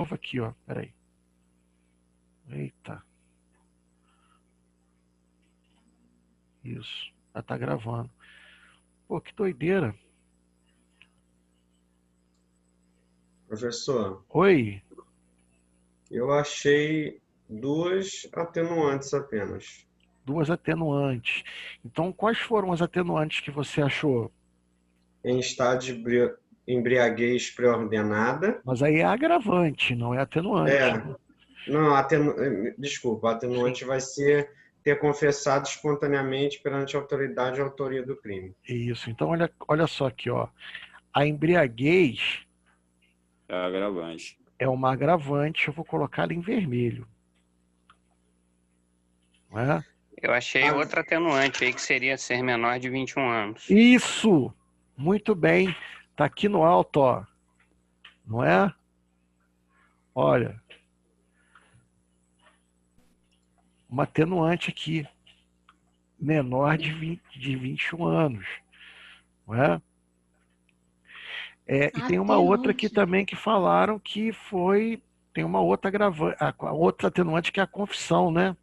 novo aqui, ó. Peraí. Eita. Isso. Já tá gravando. Pô, que doideira. Professor, Oi. eu achei duas atenuantes apenas. Duas atenuantes. Então, quais foram as atenuantes que você achou? Em estado de embriaguez pré-ordenada. Mas aí é agravante, não é atenuante, É, né? não, desculpa, a Sim. atenuante vai ser ter confessado espontaneamente perante a autoridade a autoria do crime. Isso. Então, olha só aqui, ó. A embriaguez É agravante. é uma agravante, eu vou colocar ela em vermelho. Não é? Eu achei Ah, outra atenuante aí que seria ser menor de 21 anos. Isso! Muito bem. Tá aqui no alto, ó. Não é? Olha, uma atenuante aqui. Menor de 21 anos. Não é? E tem uma outra aqui Atenuante. também que falaram que foi. Tem uma outra agravante, a outra atenuante que é a confissão, né?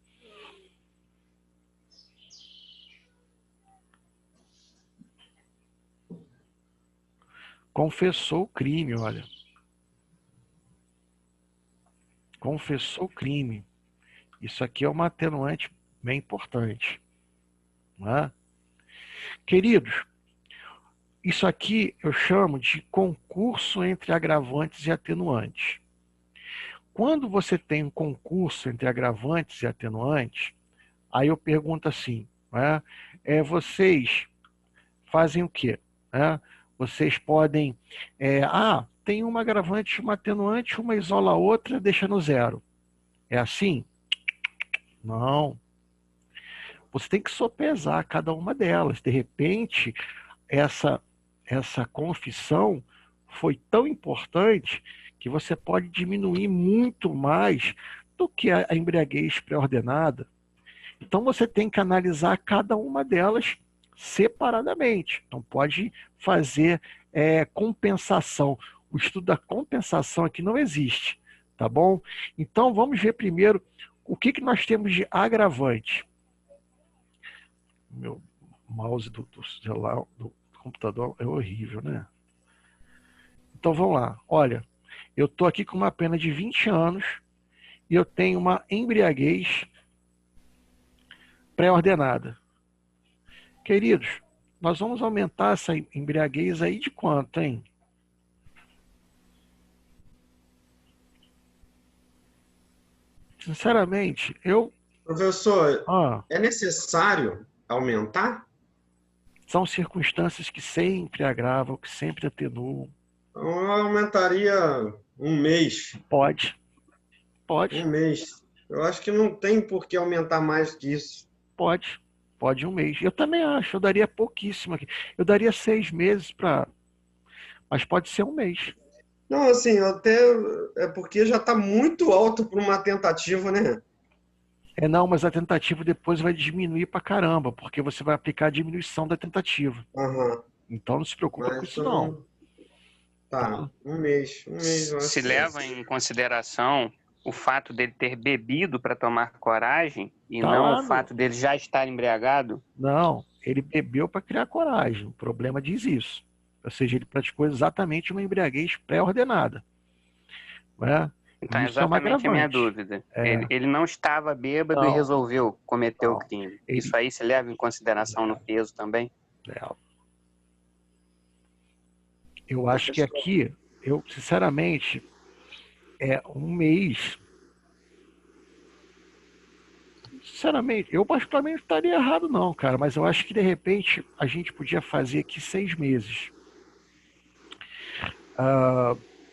Confessou o crime, olha. Confessou o crime. Isso aqui é uma atenuante bem importante. Não é? Queridos, isso aqui eu chamo de concurso entre agravantes e atenuantes. Quando você tem um concurso entre agravantes e atenuantes, aí eu pergunto assim, né? Vocês fazem o quê? Né? Vocês podem... tem uma agravante, uma atenuante, uma isola a outra, deixa no zero. É assim? Não. Você tem que sopesar cada uma delas. De repente, essa confissão foi tão importante que você pode diminuir muito mais do que a embriaguez pré-ordenada. Então você tem que analisar cada uma delas separadamente. Não pode fazer compensação. O estudo da compensação aqui não existe, tá bom? Então vamos ver primeiro o que nós temos de agravante. Meu mouse do celular, do computador é horrível, né? Então vamos lá. Olha, eu estou aqui com uma pena de 20 anos e eu tenho uma embriaguez pré-ordenada. Queridos, nós vamos aumentar essa embriaguez aí de quanto, hein? Sinceramente, professor, é necessário aumentar? São circunstâncias que sempre agravam, que sempre atenuam. Então, eu aumentaria um mês. Pode. Um mês. Eu acho que não tem por que aumentar mais que isso. Pode um mês. Eu também acho, eu daria pouquíssimo aqui. Eu daria 6 meses para... Mas pode ser um mês. Não, assim, até é porque já está muito alto para uma tentativa, né? Não, mas a tentativa depois vai diminuir pra caramba, porque você vai aplicar a diminuição da tentativa. Uhum. Então não se preocupa com isso, não. Tá, um mês. Se leva em consideração o fato dele ter bebido para tomar coragem e não o fato dele já estar embriagado? Não, ele bebeu para criar coragem. O problema diz isso. Ou seja, ele praticou exatamente uma embriaguez pré-ordenada. Né? Então, exatamente a minha dúvida. Ele não estava bêbado e resolveu cometer o crime. Isso aí se leva em consideração no peso também? Eu acho que aqui, sinceramente, um mês. Sinceramente, eu particularmente não estaria errado não, cara, mas eu acho que de repente a gente podia fazer aqui 6 meses.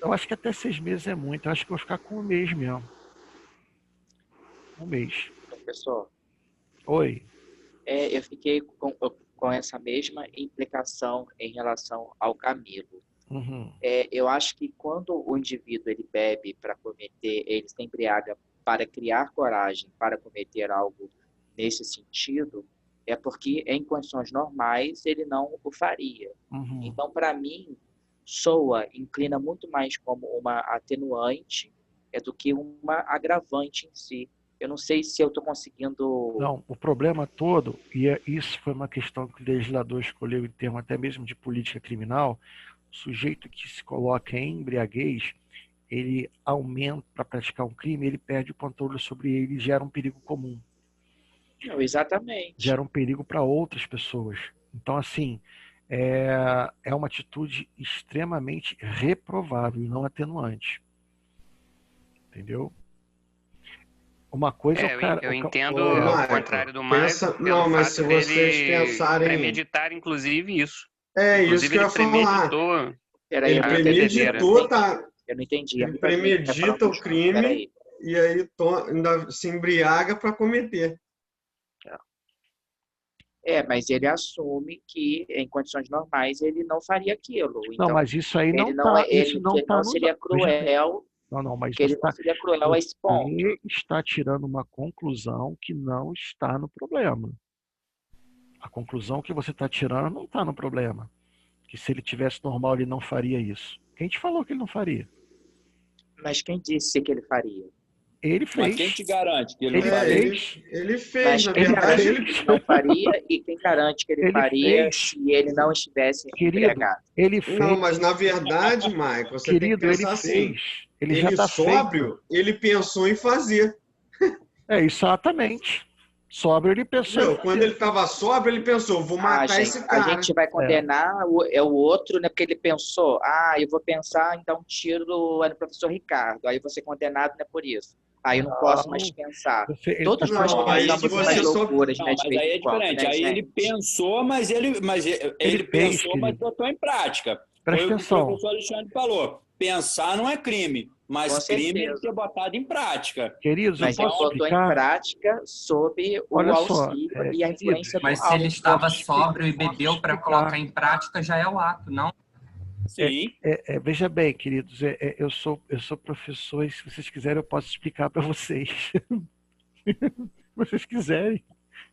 Eu acho que até 6 meses é muito, eu acho que eu vou ficar com um mês mesmo. Um mês. Professor. Oi. Eu fiquei com essa mesma implicação em relação ao Camilo. Uhum. Eu acho que quando o indivíduo ele bebe para cometer, ele se embriaga para criar coragem para cometer algo nesse sentido, é porque em condições normais ele não o faria. Uhum. Então, para mim, inclina muito mais como uma atenuante do que uma agravante em si. Eu não sei se eu estou conseguindo... Não, o problema todo, e isso foi uma questão que o legislador escolheu em termos até mesmo de política criminal, o sujeito que se coloca em embriaguez, ele aumenta para praticar um crime, ele perde o controle sobre ele e gera um perigo comum. Não, exatamente. Gera um perigo para outras pessoas. Então, assim, é uma atitude extremamente reprovável e não atenuante. Entendeu? Uma coisa é o cara... Eu entendo Michael, o contrário do Maio, não, mas se vocês pensarem... premeditar, inclusive, isso. É Inclusive, isso que eu ia falar. Peraí, Ele premeditou, tá? Eu não entendi. Ele premedita o crime e aí ainda se embriaga para cometer. Mas ele assume que, em condições normais, ele não faria aquilo. Então, não, mas isso aí não está. Isso não está seria cruel. Não, mas que ele não seria cruel a esse ponto. Você está tirando uma conclusão que não está no problema. A conclusão que você está tirando não está no problema. Que se ele tivesse normal, ele não faria isso. Quem te falou que ele não faria? Mas quem disse que ele faria? Ele fez. Mas quem te garante que ele não faria? Ele fez, mas na quem verdade. Garante que ele não faria e quem garante que ele faria fez. se ele não estivesse embriagado? Ele fez. Não, mas na verdade, Michael, você Querido, tem que pensar ele assim. fez. Ele já está sóbrio, ele pensou em fazer. Exatamente. Sóbrio, ele pensou. Quando ele estava sóbrio, ele pensou, vou matar esse cara. A gente vai condenar o outro, né? Porque ele pensou, eu vou pensar em dar um tiro no professor Ricardo. Aí eu vou ser condenado, né, por isso. Aí eu não posso mais pensar. Todos nós pensamos umas loucuras, né? Mas aí é diferente. Né, aí ele pensou, mas ele pensou, mas botou em prática. Presta atenção. O que o professor Alexandre falou. Pensar não é crime, mas crime é ter botado em prática. Queridos, mas ele botou em prática sob o auxílio e a influência do álcool. Mas se ele estava sóbrio e bebeu para colocar em prática, já é o ato, não? Sim. Veja bem, queridos, eu sou professor e se vocês quiserem eu posso explicar para vocês. Se vocês quiserem,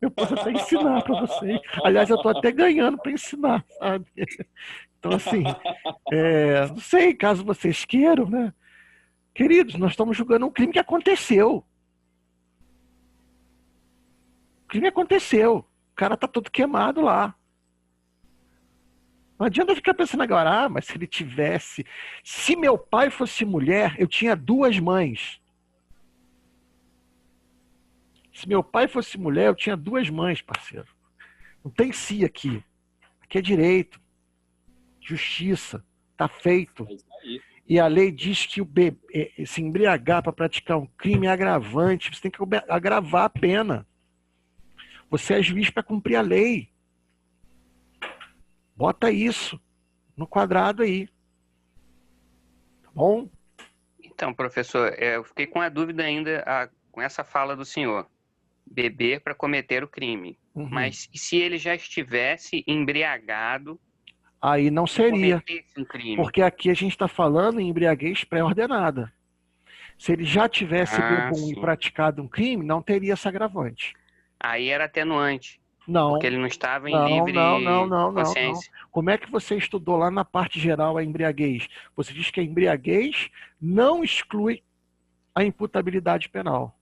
eu posso até ensinar para vocês. Aliás, eu estou até ganhando para ensinar, sabe? Então, assim, não sei, caso vocês queiram, né? Queridos, nós estamos julgando um crime que aconteceu. O crime aconteceu. O cara está todo queimado lá. Não adianta ficar pensando agora, mas se ele tivesse... Se meu pai fosse mulher, eu tinha 2 mães. Se meu pai fosse mulher, eu tinha 2 mães, parceiro. Não tem si aqui. Aqui é direito. Justiça. Tá feito. E a lei diz que o bebê, se embriagar para praticar um crime é agravante. Você tem que agravar a pena. Você é juiz para cumprir a lei. Bota isso no quadrado aí. Tá bom? Então, professor, eu fiquei com a dúvida ainda com essa fala do senhor. Beber para cometer o crime. Uhum. Mas e se ele já estivesse embriagado? Aí não seria. Um crime? Porque aqui a gente está falando em embriaguez pré-ordenada. Se ele já tivesse bebum e praticado um crime, não teria esse agravante. Aí era atenuante. Não. Porque ele não estava em livre consciência. Não. Como é que você estudou lá na parte geral a embriaguez? Você diz que a embriaguez não exclui a imputabilidade penal.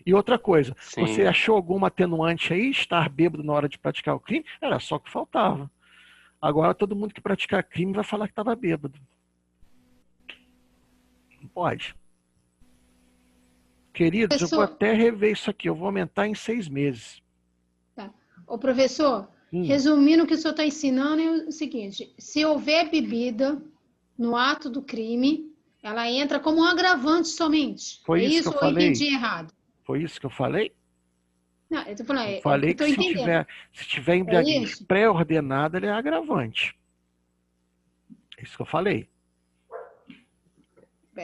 E outra coisa, você achou alguma atenuante aí, estar bêbado na hora de praticar o crime? Era só o que faltava. Agora todo mundo que praticar crime vai falar que estava bêbado. Não pode. Queridos, eu vou até rever isso aqui. Eu vou aumentar em 6 meses. Tá. Ô, professor, resumindo o que o senhor está ensinando é o seguinte. Se houver bebida no ato do crime, ela entra como um agravante somente. Foi isso que eu falei? Ou eu entendi errado? Foi isso que eu falei? Não, eu tô falando, eu falei que se tiver embriaguez pré-ordenada, ele é agravante. É isso que eu falei.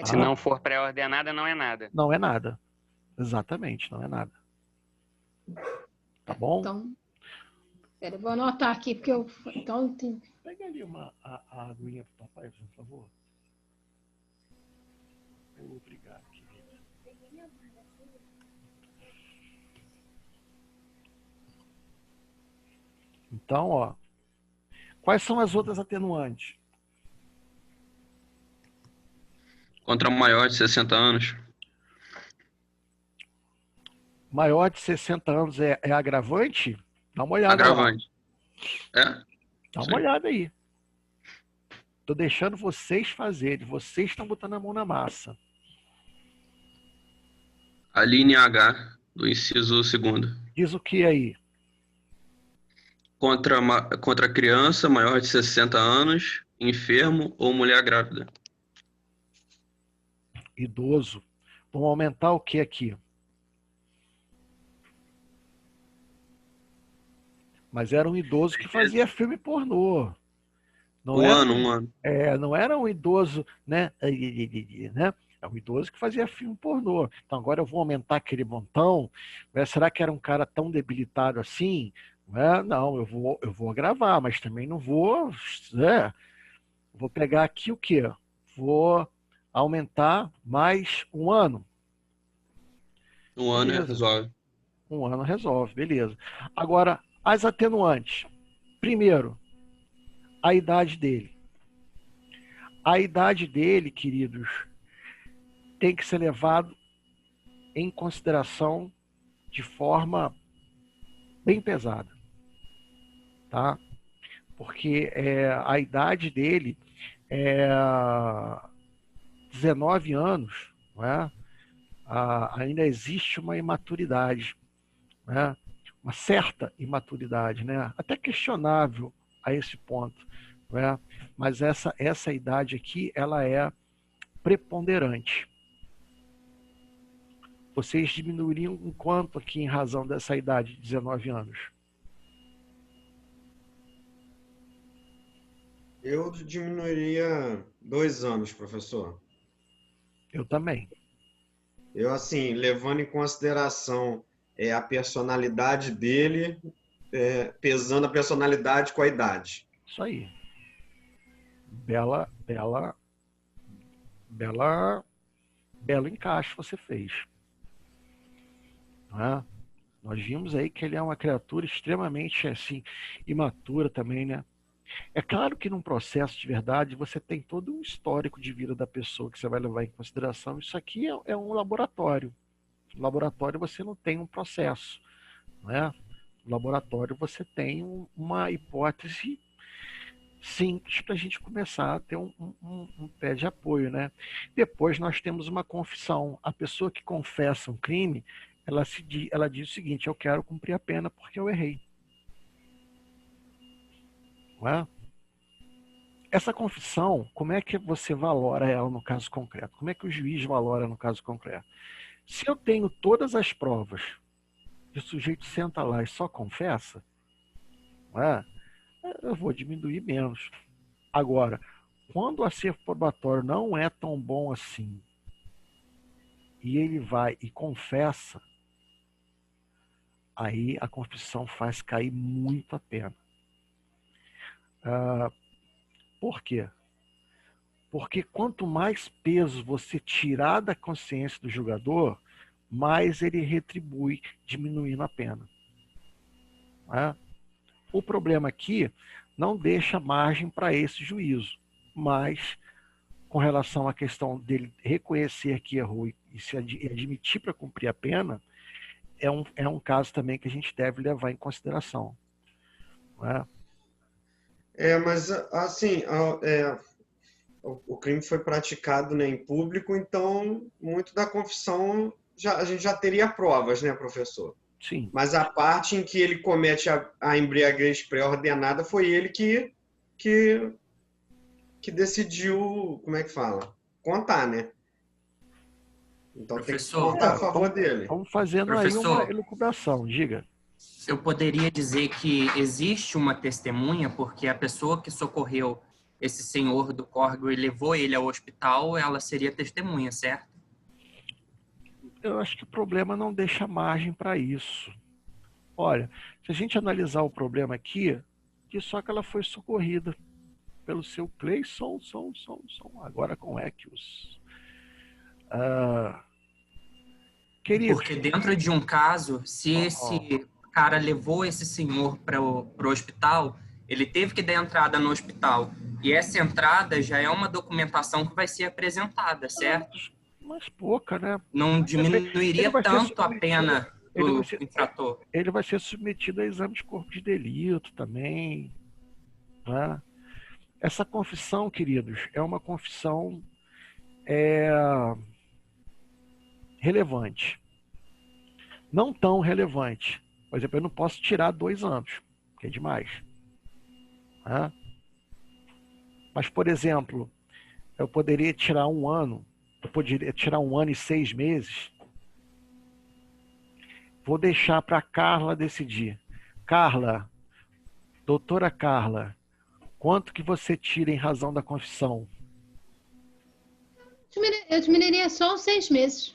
Se não for pré-ordenada, não é nada. Não é nada. Exatamente, não é nada. Tá bom? Então, eu vou anotar aqui, porque eu... Então, tem... Pega ali a aguinha pro papai, por favor. Obrigado, querida. Então, ó, quais são as outras atenuantes? Contra maior de 60 anos. Maior de 60 anos é agravante? Dá uma olhada Agravante. lá. É? Dá Sim. uma olhada aí. Tô deixando vocês fazerem. Vocês estão botando a mão na massa. A linha H do inciso 2º. Diz o que aí? Contra criança maior de 60 anos, enfermo ou mulher grávida. Idoso. Vamos aumentar o que aqui? Mas era um idoso que fazia filme pornô. Um ano. Não era um idoso, né? É um idoso que fazia filme pornô. Então agora eu vou aumentar aquele montão. Será que era um cara tão debilitado assim? Não, eu vou gravar, mas também não vou. Vou pegar aqui o quê? Vou aumentar mais um ano. Um ano resolve. Um ano resolve, beleza. Agora, as atenuantes. Primeiro, a idade dele. A idade dele, queridos, tem que ser levado em consideração de forma bem pesada, tá? Porque a idade dele é 19 anos, não é? Ainda existe uma imaturidade, né? Uma certa imaturidade, né? Até questionável a esse ponto, né? Mas essa idade aqui, ela é preponderante. Vocês diminuiriam em quanto aqui em razão dessa idade de 19 anos? Eu diminuiria 2 anos, professor. Eu também. Eu, assim, levando em consideração a personalidade dele, pesando a personalidade com a idade. Isso aí. Belo encaixe você fez. Não é? Nós vimos aí que ele é uma criatura extremamente assim, imatura também, né? É claro que num processo de verdade você tem todo um histórico de vida da pessoa que você vai levar em consideração. Isso aqui é um laboratório. No laboratório você não tem um processo, né? No laboratório você tem uma hipótese simples para a gente começar a ter um pé de apoio, né? Depois nós temos uma confissão. A pessoa que confessa um crime, ela diz o seguinte: eu quero cumprir a pena porque eu errei. Não é? Essa confissão, como é que você valora ela no caso concreto? Como é que o juiz valora no caso concreto? Se eu tenho todas as provas e o sujeito senta lá e só confessa, não é? Eu vou diminuir menos. Agora, quando o acervo probatório não é tão bom assim, e ele vai e confessa, aí a confissão faz cair muito a pena. Por quê? Porque quanto mais peso você tirar da consciência do julgador, mais ele retribui, diminuindo a pena. O problema aqui não deixa margem para esse juízo, mas com relação à questão dele reconhecer que errou e se admitir para cumprir a pena, é um caso também que a gente deve levar em consideração. Não é? Mas assim, o crime foi praticado, né, em público, então muito da confissão a gente já teria provas, né, professor? Sim. Mas a parte em que ele comete a embriaguez pré-ordenada foi ele que decidiu, como é que fala? Contar, né? Então Professor, tem que contar a favor dele. Vamos fazendo aí uma elucubração, diga. Eu poderia dizer que existe uma testemunha, porque a pessoa que socorreu esse senhor do córrego e levou ele ao hospital, ela seria testemunha, certo? Eu acho que o problema não deixa margem para isso. Olha, se a gente analisar o problema aqui, diz só que ela foi socorrida pelo seu Cleison, agora com Equius. Querido. Porque dentro de um caso, se esse cara levou esse senhor para o hospital, Ele teve que dar entrada no hospital. E essa entrada já é uma documentação que vai ser apresentada, certo? Mas pouca, né? Não diminuiria tanto a pena do infrator. Ele vai ser submetido a exame de corpo de delito também, né? Essa confissão, queridos, é uma confissão relevante. Não tão relevante. Por exemplo, eu não posso tirar 2 anos, que é demais. Né? Mas, por exemplo, eu poderia tirar 1 ano, eu poderia tirar 1 ano e 6 meses. Vou deixar para a Carla decidir. Carla, doutora Carla, quanto que você tira em razão da confissão? Eu diminuiria só os 6 meses.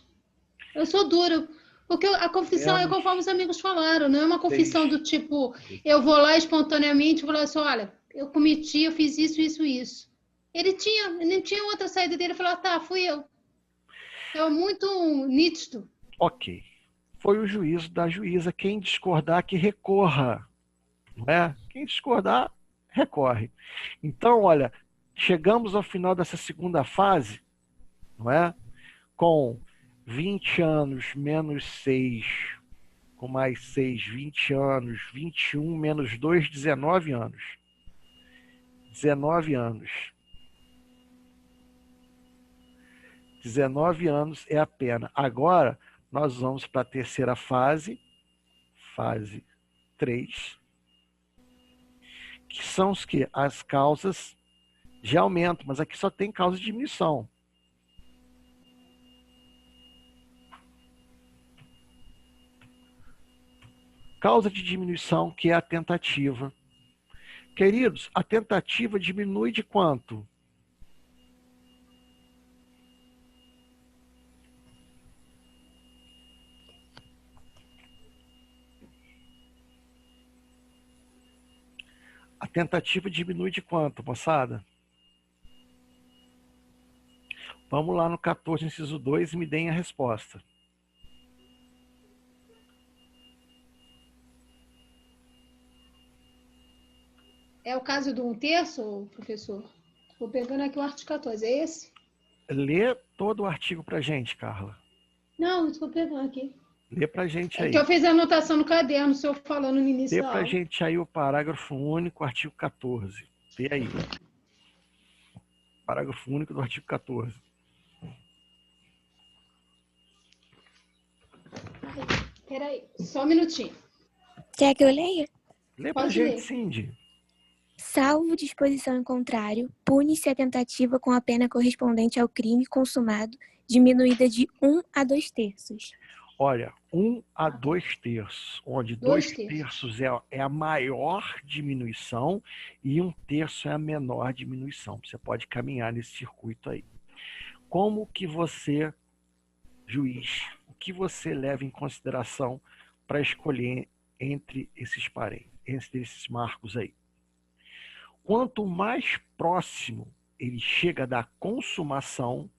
Eu sou dura. Porque a confissão é conforme os amigos falaram. Não é uma confissão do tipo, eu vou lá espontaneamente e vou lá assim, olha, eu cometi, eu fiz isso, isso, isso. Ele não tinha outra saída dele. Ele falou, tá, fui eu. É muito nítido. Ok. Foi o juízo da juíza. Quem discordar, que recorra. Não é? Quem discordar, recorre. Então, olha, chegamos ao final dessa segunda fase, não é? Com 20 anos menos 6, com mais 6, 20 anos, 21 menos 2, 19 anos. 19 anos. 19 anos é a pena. Agora, nós vamos para a terceira fase, fase 3, que são os que? As causas de aumento, mas aqui só tem causa de diminuição. Causa de diminuição, que é a tentativa. Queridos, a tentativa diminui de quanto? A tentativa diminui de quanto, moçada? Vamos lá no 14, inciso 2 e me deem a resposta. É o caso do 1/3, professor? Estou pegando aqui o artigo 14, é esse? Lê todo o artigo pra gente, Carla. Não, estou pegando aqui. Lê pra gente aí. É que eu fiz a anotação no caderno, o senhor falando no início Lê da pra aula. gente aí o parágrafo único, artigo 14. Lê aí. Parágrafo único do artigo 14. Peraí, só um minutinho. Quer que eu leia? Lê pra gente, Cindy. Salvo disposição em contrário, pune-se a tentativa com a pena correspondente ao crime consumado, diminuída de 1 a 2/3. Olha, 1 a 2/3, onde 2/3 é a maior diminuição e 1/3 é a menor diminuição. Você pode caminhar nesse circuito aí. Como que você, juiz, o que você leva em consideração para escolher entre esses parênteses, entre esses marcos aí? Quanto mais próximo ele chega da consumação,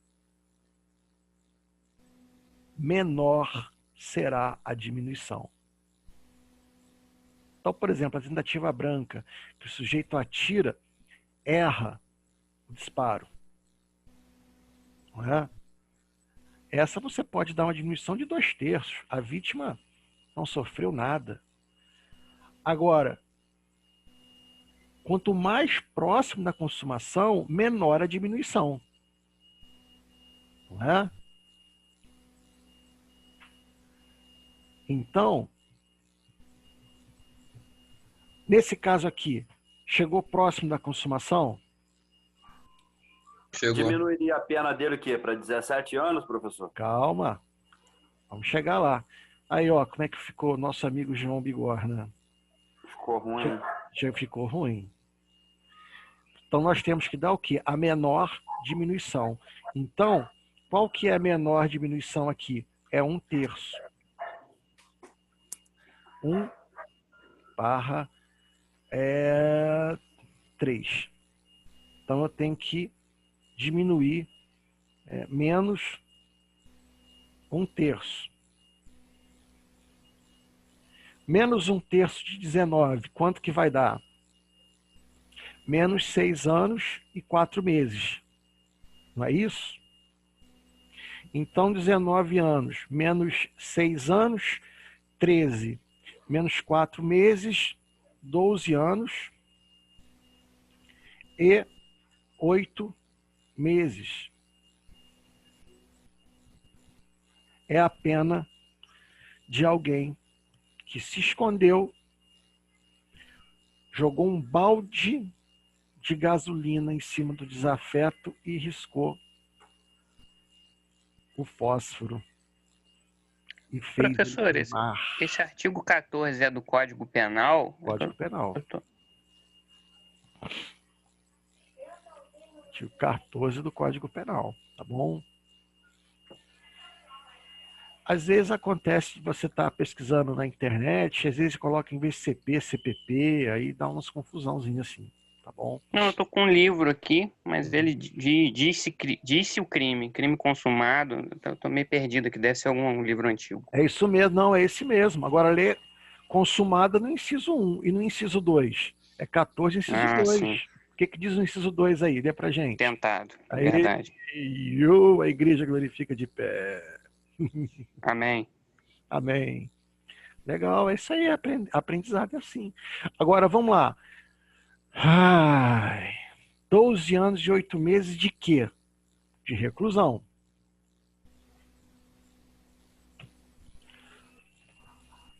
menor será a diminuição. Então, por exemplo, a tentativa branca, que o sujeito atira, erra o disparo. Não é? Essa você pode dar uma diminuição de 2/3. A vítima não sofreu nada. Agora, quanto mais próximo da consumação, menor a diminuição. Não é? Então, nesse caso aqui, chegou próximo da consumação? Chegou. Diminuiria a pena dele o quê? Para 17 anos, professor? Calma. Vamos chegar lá. Aí, ó, como é que ficou o nosso amigo João Bigorna? Ficou ruim, né? Já ficou ruim. Então, nós temos que dar o quê? A menor diminuição. Então, qual que é a menor diminuição aqui? É 1/3. 1/3. Então, eu tenho que diminuir menos 1/3. Menos 1/3 de 19, quanto que vai dar? menos 6 anos e 4 meses. Não é isso? Então, 19 anos menos 6 anos, 13. Menos 4 meses, 12 anos e 8 meses. É a pena de alguém que se escondeu, jogou um balde de gasolina em cima do desafeto e riscou o fósforo. E fez Professor, ele queimar. esse artigo 14 é do Código Penal? Código Penal. Artigo 14 do Código Penal, tá bom? Às vezes acontece de você estar pesquisando na internet, às vezes coloca em vez de CP, CPP, aí dá umas confusãozinhas assim, tá bom? Não, eu tô com um livro aqui, mas ele disse o crime consumado. Eu tô meio perdido aqui, deve ser algum livro antigo. É isso mesmo, não, é esse mesmo. Agora lê consumada no inciso 1 e no inciso 2. É 14 inciso 2. Sim. O que diz no inciso 2 aí? Lê pra gente. Tentado, Aí, verdade. A igreja glorifica de pé. Amém. Amém. Legal, é isso aí, aprendizado é assim. Agora, vamos lá. 12 anos e 8 meses de quê? De reclusão.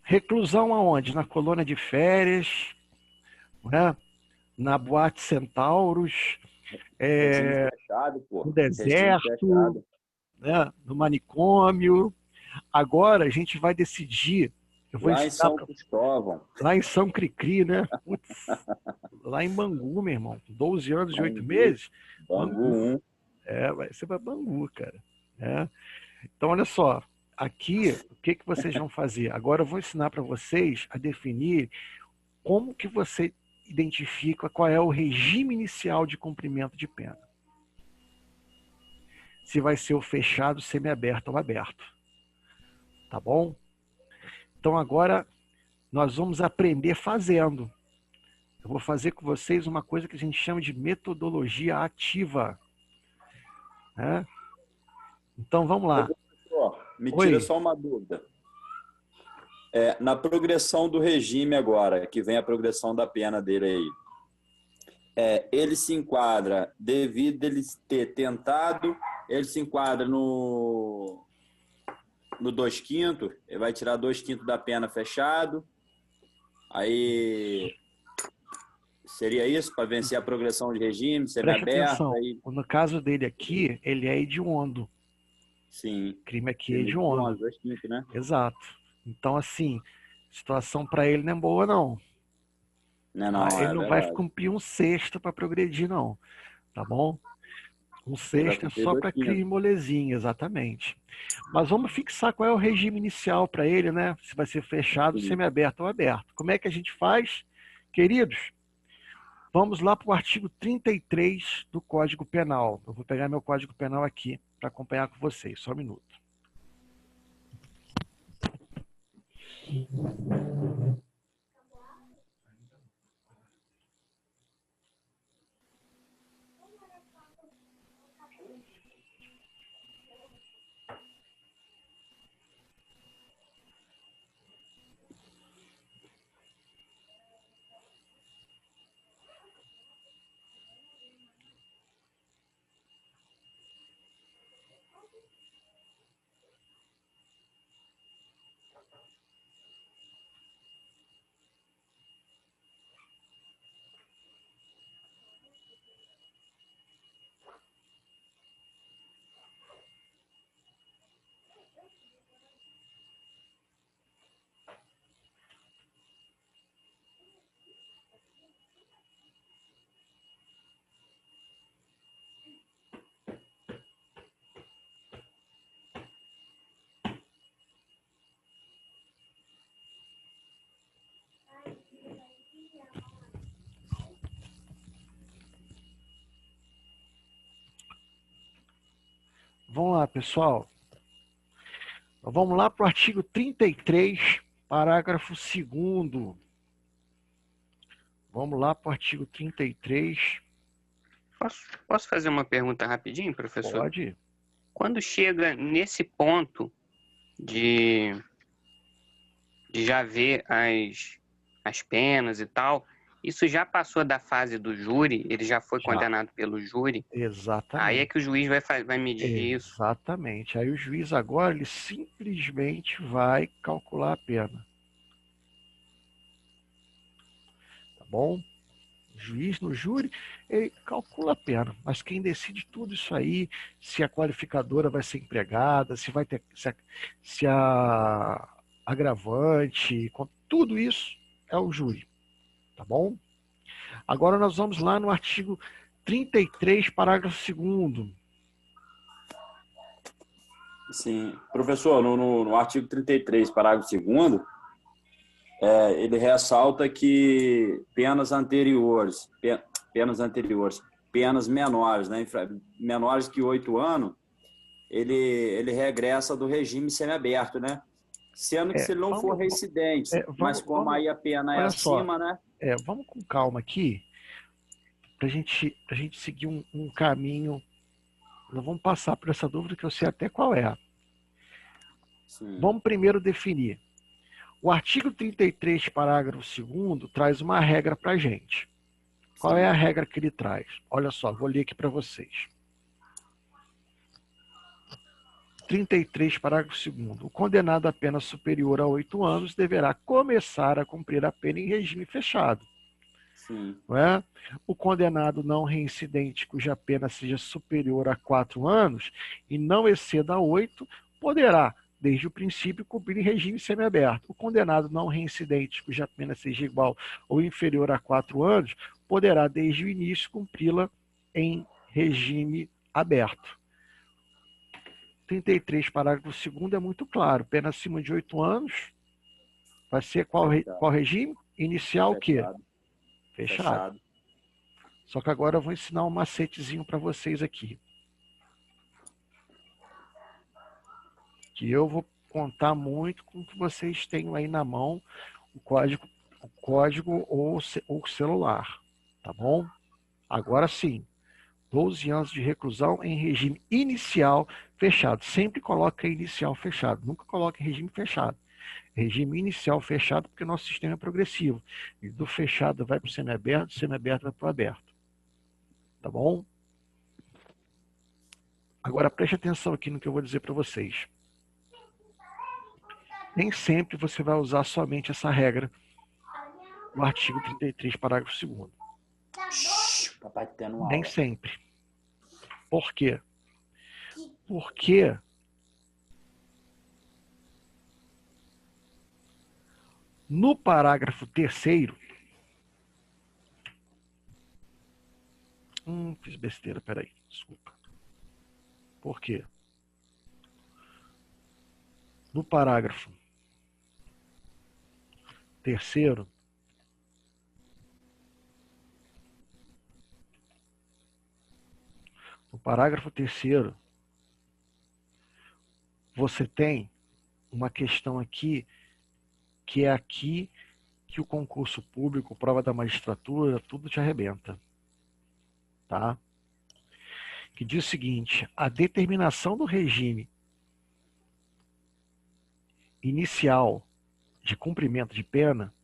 Reclusão aonde? Na colônia de férias, né? Na Boate Centauros, no deserto, né? No manicômio. Agora a gente vai decidir. Eu vou lá em São Cristóvão. Lá em São Cricri, né? Putz, lá em Bangu, meu irmão. 12 anos e 8 meses. Bangu 1. Vai ser para Bangu, cara. Então, olha só. Aqui, o que vocês vão fazer? Agora eu vou ensinar para vocês a definir como que você identifica qual é o regime inicial de cumprimento de pena. Se vai ser o fechado, semiaberto ou aberto. Tá bom? Então agora nós vamos aprender fazendo. Eu vou fazer com vocês uma coisa que a gente chama de metodologia ativa. Né? Então vamos lá. Me tira só uma dúvida. Na progressão do regime agora, que vem a progressão da pena dele aí, ele se enquadra devido ele ter tentado, ele se enquadra no 2/5, ele vai tirar 2/5 da pena fechado, aí seria isso para vencer a progressão de regime, semiaberto. Aí... No caso dele aqui, ele é hediondo. Sim. O crime aqui é hediondo. 2/5, né? Exato. Então, assim, situação para ele não é boa, não. Não, ele não verdade. vai cumprir 1/6 para progredir, não. Tá bom? 1/6 é só para crime molezinha, exatamente. Mas vamos fixar qual é o regime inicial para ele, né? Se vai ser fechado, semiaberto ou aberto. Como é que a gente faz? Queridos, vamos lá para o artigo 33 do Código Penal. Eu vou pegar meu Código Penal aqui para acompanhar com vocês. Só um minuto. Vamos lá, pessoal. Vamos lá para o artigo 33, parágrafo 2º. Vamos lá para o artigo 33. Posso fazer uma pergunta rapidinho, professor? Pode. Quando chega nesse ponto de já ver as penas e tal, isso já passou da fase do júri? Ele já foi condenado pelo júri? Exatamente. Aí é que o juiz vai medir isso? Exatamente. Aí o juiz agora, ele simplesmente vai calcular a pena. Tá bom? O juiz no júri, ele calcula a pena. Mas quem decide tudo isso aí, se a qualificadora vai ser empregada, se vai ter, se a agravante, tudo isso é o júri. Tá bom? Agora nós vamos lá no artigo 33, parágrafo 2º. Sim. Professor, no artigo 33, parágrafo 2º, ele ressalta que penas menores, né, menores que 8 anos, ele regressa do regime semiaberto, né? Sendo que se ele não for reincidente, mas como aí a pena é acima, né? Vamos com calma aqui, pra gente seguir um caminho. Nós vamos passar por essa dúvida que eu sei até qual é. Sim. Vamos primeiro definir. O artigo 33, parágrafo 2º, traz uma regra pra gente. Qual é a regra que ele traz? Olha só, vou ler aqui para vocês. 33, parágrafo 2º. O condenado a pena superior a 8 anos deverá começar a cumprir a pena em regime fechado. Sim. Não é? O condenado não reincidente cuja pena seja superior a 4 anos e não exceda 8, poderá, desde o princípio, cumprir em regime semiaberto. O condenado não reincidente cuja pena seja igual ou inferior a 4 anos, poderá, desde o início, cumpri-la em regime aberto. 33, parágrafo 2º é muito claro. Pena acima de 8 anos vai ser qual regime? Inicial o quê? Fechado. Só que agora eu vou ensinar um macetezinho para vocês aqui. Que eu vou contar muito com que vocês tenham aí na mão o código ou o celular. Tá bom? Agora sim. 12 anos de reclusão em regime inicial fechado. Sempre coloca inicial fechado. Nunca coloca em regime fechado. Regime inicial fechado porque nosso sistema é progressivo. E do fechado vai para o semiaberto, do semiaberto vai para o aberto. Tá bom? Agora preste atenção aqui no que eu vou dizer para vocês. Nem sempre você vai usar somente essa regra no artigo 33, parágrafo 2º. Papai tendo aula. Nem sempre. Por quê? Porque no parágrafo 3º, fiz besteira, peraí, desculpa. Por quê? No parágrafo 3º, no parágrafo 3º, você tem uma questão aqui, que é aqui que o concurso público, prova da magistratura, tudo te arrebenta. Tá? Que diz o seguinte: a determinação do regime inicial de cumprimento de pena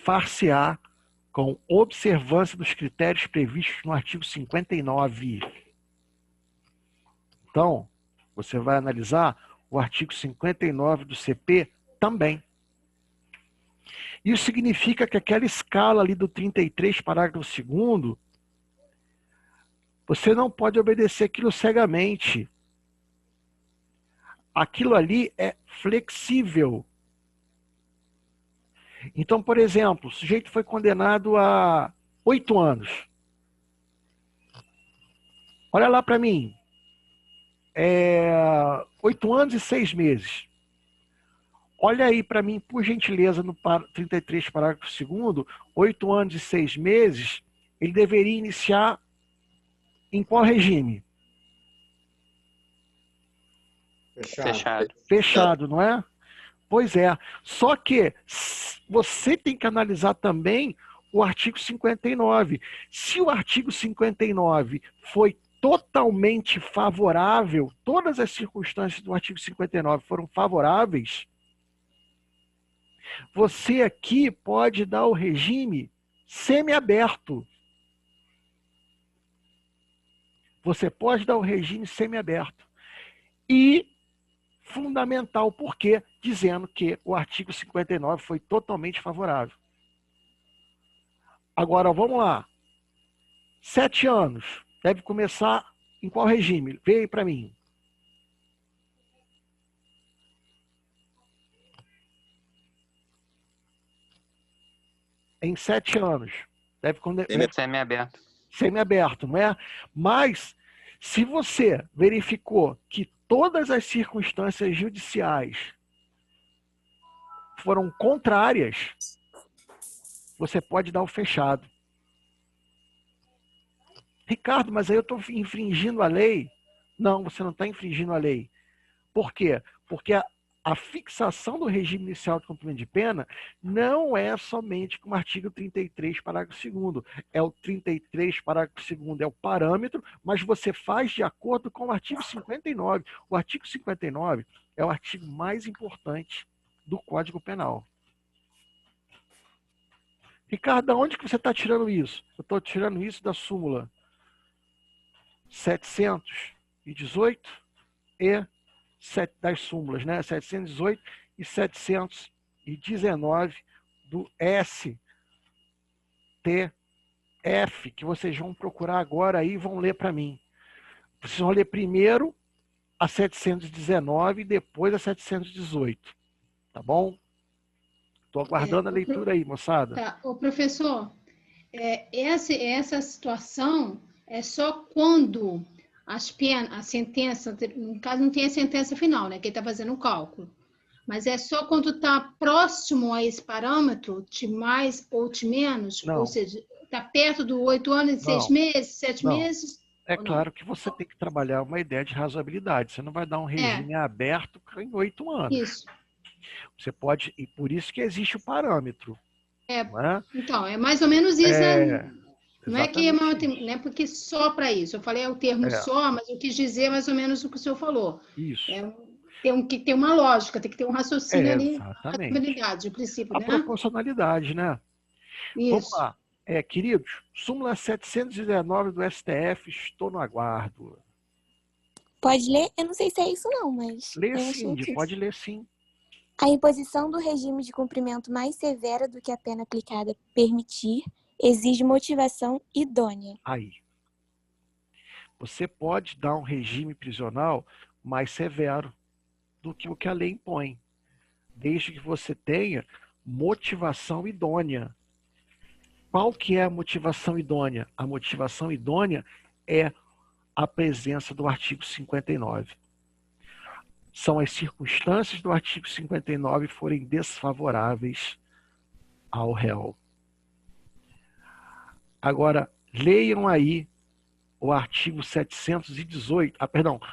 far-se-á com observância dos critérios previstos no artigo 59. Então, você vai analisar o artigo 59 do CP também. Isso significa que aquela escala ali do 33, parágrafo 2º, você não pode obedecer aquilo cegamente. Aquilo ali é flexível. Então, por exemplo, o sujeito foi condenado a 8 anos. Olha lá para mim. 8 anos e 6 meses. Olha aí para mim, por gentileza, no 33, parágrafo 2º, 8 anos e 6 meses, ele deveria iniciar em qual regime? Fechado. Fechado, não é? Pois é. Só que você tem que analisar também o artigo 59. Se o artigo 59 foi totalmente favorável, todas as circunstâncias do artigo 59 foram favoráveis, você aqui pode dar o regime semiaberto. Você pode dar o regime semiaberto. E fundamental, por quê? Dizendo que o artigo 59 foi totalmente favorável. Agora, vamos lá. 7 anos. Deve começar em qual regime? Vê aí para mim. Em 7 anos. Deve semi-aberto. Semi-aberto, não é? Mas, se você verificou que todas as circunstâncias judiciais foram contrárias, você pode dar o fechado. Ricardo, mas aí eu estou infringindo a lei? Não, você não está infringindo a lei. Por quê? Porque a fixação do regime inicial de cumprimento de pena não é somente com o artigo 33, parágrafo 2º. É o 33, parágrafo 2º, é o parâmetro, mas você faz de acordo com o artigo 59. O artigo 59 é o artigo mais importante do Código Penal. Ricardo, de onde que você está tirando isso? Eu estou tirando isso da súmula 718 e das súmulas, né? 718 e 719 do STF, que vocês vão procurar agora aí e vão ler para mim. Vocês vão ler primeiro a 719 e depois a 718. Tá bom? Estou aguardando a leitura aí, moçada. Tá. Ô, professor, essa situação é só quando as penas, a sentença, no caso não tem a sentença final, né? Quem está fazendo o cálculo. Mas é só quando está próximo a esse parâmetro, de mais ou de menos? Não. Ou seja, está perto do 8 anos e 6 meses, 7 meses? É claro que você tem que trabalhar uma ideia de razoabilidade. Você não vai dar um regime aberto em 8 anos. Isso. Você pode, e por isso que existe o parâmetro. Não é? Então, é mais ou menos isso. Não é que não é porque só para isso. Eu falei o termo só, mas eu quis dizer mais ou menos o que o senhor falou. Isso. Tem que ter uma lógica, tem que ter um raciocínio ali. Exatamente. O princípio, a proporcionalidade, né? Isso. Vamos lá. Queridos, súmula 719 do STF, estou no aguardo. Pode ler? Eu não sei se é isso não, mas... Lê sim, pode ler sim. A imposição do regime de cumprimento mais severa do que a pena aplicada permitir exige motivação idônea. Aí. Você pode dar um regime prisional mais severo do que o que a lei impõe, desde que você tenha motivação idônea. Qual que é a motivação idônea? A motivação idônea é a presença do artigo 59. São as circunstâncias do artigo 59 forem desfavoráveis ao réu. Agora, leiam aí o artigo 718,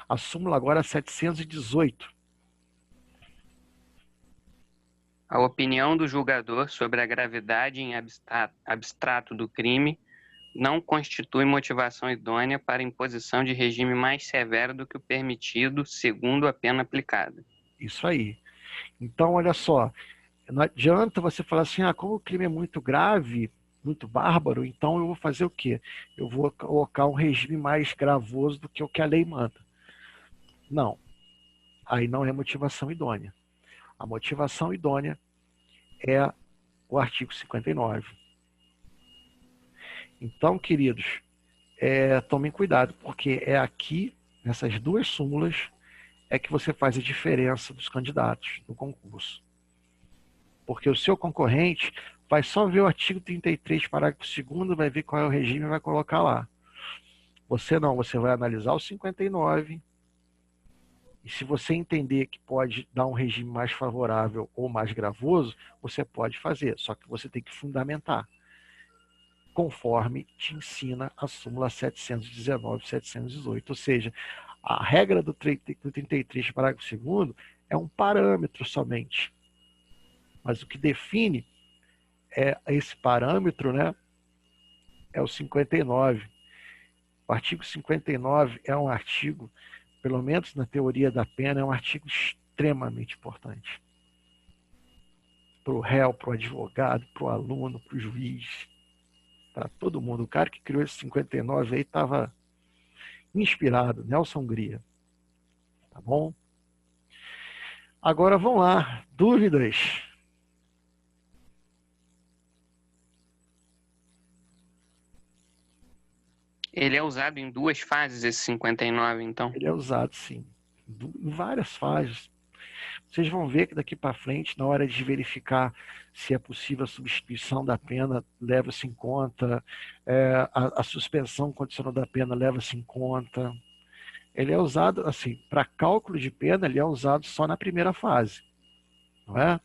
a súmula agora 718. A opinião do julgador sobre a gravidade em abstrato do crime não constitui motivação idônea para imposição de regime mais severo do que o permitido segundo a pena aplicada. Isso aí. Então, olha só, não adianta você falar assim, como o crime é muito grave, muito bárbaro, então eu vou fazer o quê? Eu vou colocar um regime mais gravoso do que o que a lei manda. Não. Aí não é motivação idônea. A motivação idônea é o artigo 59. Então, queridos, tomem cuidado, porque é aqui, nessas duas súmulas, é que você faz a diferença dos candidatos no concurso. Porque o seu concorrente vai só ver o artigo 33, parágrafo 2º, vai ver qual é o regime e vai colocar lá. Você não, você vai analisar o 59, e se você entender que pode dar um regime mais favorável ou mais gravoso, você pode fazer, só que você tem que fundamentar, conforme te ensina a súmula 719 e 718. Ou seja, a regra do 33, parágrafo 2º, é um parâmetro somente. Mas o que define esse parâmetro, né, é o 59. O artigo 59 é um artigo, pelo menos na teoria da pena, é um artigo extremamente importante. Para o réu, para o advogado, para o aluno, para o juiz, para todo mundo. O cara que criou esse 59 aí estava inspirado, Nelson Hungria. Tá bom? Agora vamos lá, dúvidas? Ele é usado em 2 fases, esse 59, então? Ele é usado, sim, em várias fases. Vocês vão ver que daqui para frente, na hora de verificar se é possível a substituição da pena, leva-se em conta, a suspensão condicional da pena leva-se em conta. Ele é usado, assim, para cálculo de pena, ele é usado só na primeira fase, não é?